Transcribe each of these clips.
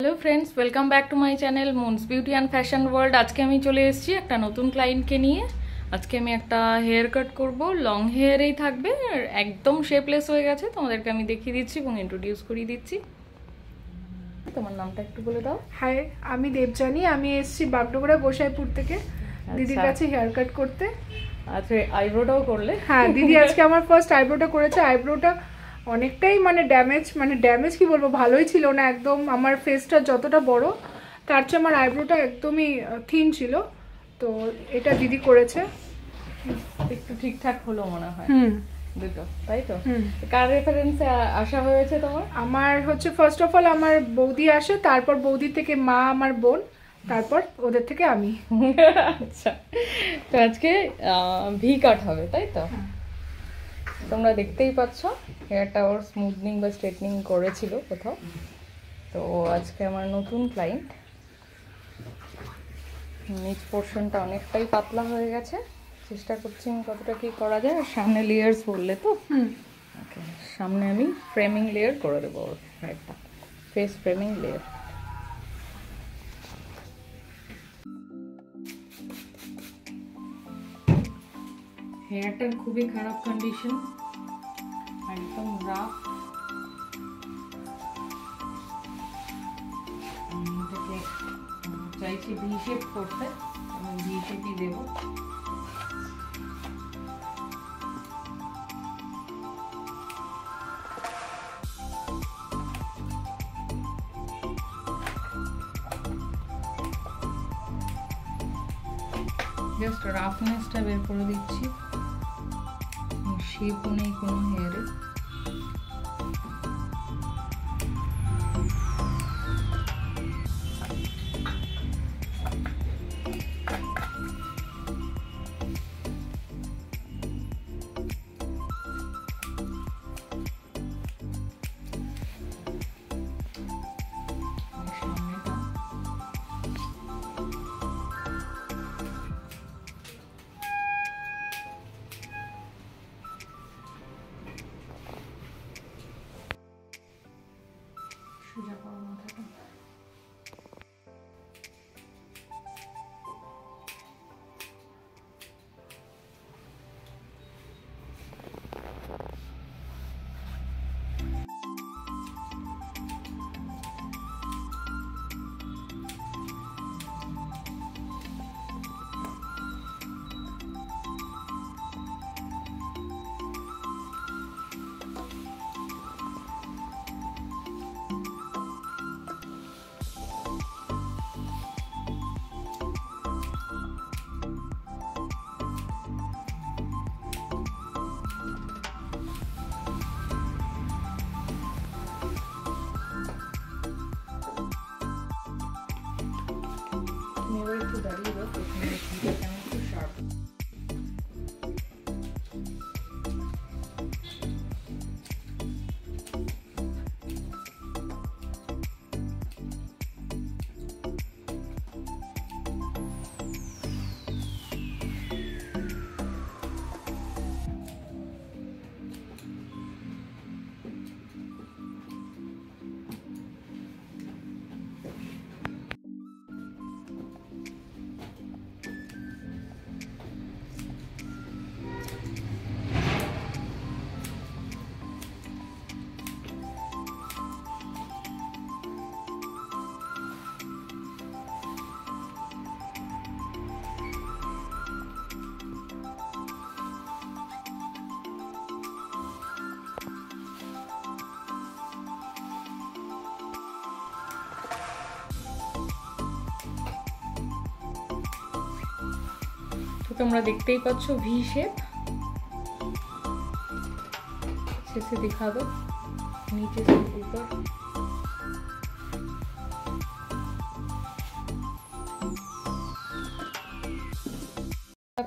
Hello friends, welcome back to my channel Moon's beauty and fashion world. आज के আমি চলে এসেছি একটা নতুন ক্লায়েন্টকে নিয়ে। আজকে আমি একটা হেয়ার কাট করব, লং হেয়ারেই থাকবে, একদম শেপলেস হয়ে গেছে। তোমাদেরকে আমি দেখিয়ে দিচ্ছি এবং ইন্ট্রোডিউস করিয়ে দিচ্ছি। তোমার নামটা একটু বলে দাও। হাই, আমি দেবজানি। আমি এসেছি বাগডোগরা গোসাইপুর থেকে দিদির কাছে হেয়ার কাট করতে। আচ্ছা, আইব্রোটাও করলে? হ্যাঁ, দিদি আজকে আমার ফার্স্ট আইব্রোটা করেছে। আইব্রোটা অনেকটাই ড্যামেজ কি বলবো, ভালোই ছিল না একদম। আমার ফেসটা যতটা বড় তার চেয়ে আমার আইব্রোটা একদমই থিন ছিল। তো এটা দিদি করেছে, একটু ঠিকঠাক হলো মনে হয়। দুটো, তাই তো? কার রেফারেন্সে আসা হয়েছে তোমার? আমার হচ্ছে ফার্স্ট অফ অল আমার বৌদি আসে, তারপর বৌদি থেকে মা, আমার বোন, তারপর ওদের থেকে আমি। আচ্ছা, তো আজকে ভি কাট হবে, তাই তো? তোমরা দেখতেই পাচ্ছ হেয়ারটা ওর স্মুথনিং বা স্ট্রেটনিং করেছিল কোথাও। তো আজকে আমার নতুন ক্লায়েন্ট। নিচ পোর্শনটা অনেকটাই পাতলা হয়ে গেছে, চেষ্টা করছি আমি কতটা কি করা যায়। আর সামনে লেয়ার্স বললে তো, ওকে, সামনে আমি ফ্রেমিং লেয়ার করে দেবো ওর হেয়ারটা, ফেস ফ্রেমিং লেয়ার। হেয়ারটার খুবই খারাপ কন্ডিশন, একদম রাফ। এটাকে চাইছি ভি শেপ করতে, আমি ভি শেপই দেবো। জাস্ট রাফনেসটা বের করে দিচ্ছি, শেপও নেই কোনো হেয়ারে। সোজা করো মাথাটা। একটু দাঁড়িয়ে দাও, একটু শার্প। তোমরা দেখতেই পাচ্ছ ভি শেপ। শেষে दिखा दो नीचे से ऊपर।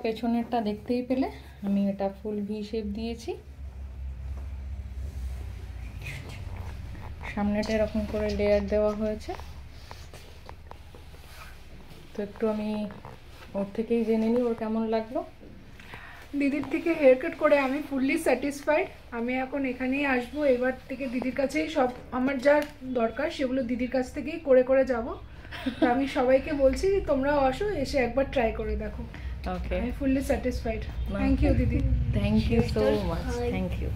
পেছনেরটা দেখতেই পেলে আমি এটা ফুল ভি শেপ দিয়েছি। সামনেটা এরকম করে লেয়ার দেওয়া হয়েছে। তো একটু আমি ওর থেকেই জেনে নিই ওর কেমন লাগলো। দিদির থেকে হেয়ার কাট করে আমি ফুললি স্যাটিসফাইড। আমি এখন এখানেই আসবো, এবার থেকে দিদির কাছেই সব আমার যা দরকার সেগুলো দিদির কাছ থেকেই করে করে যাব। আমি সবাইকে বলছি তোমরাও আসো, এসে একবার ট্রাই করে দেখো। ওকে, আমি ফুললি স্যাটিসফাইড। থ্যাংক ইউ দিদি। Thank you so much, thank you.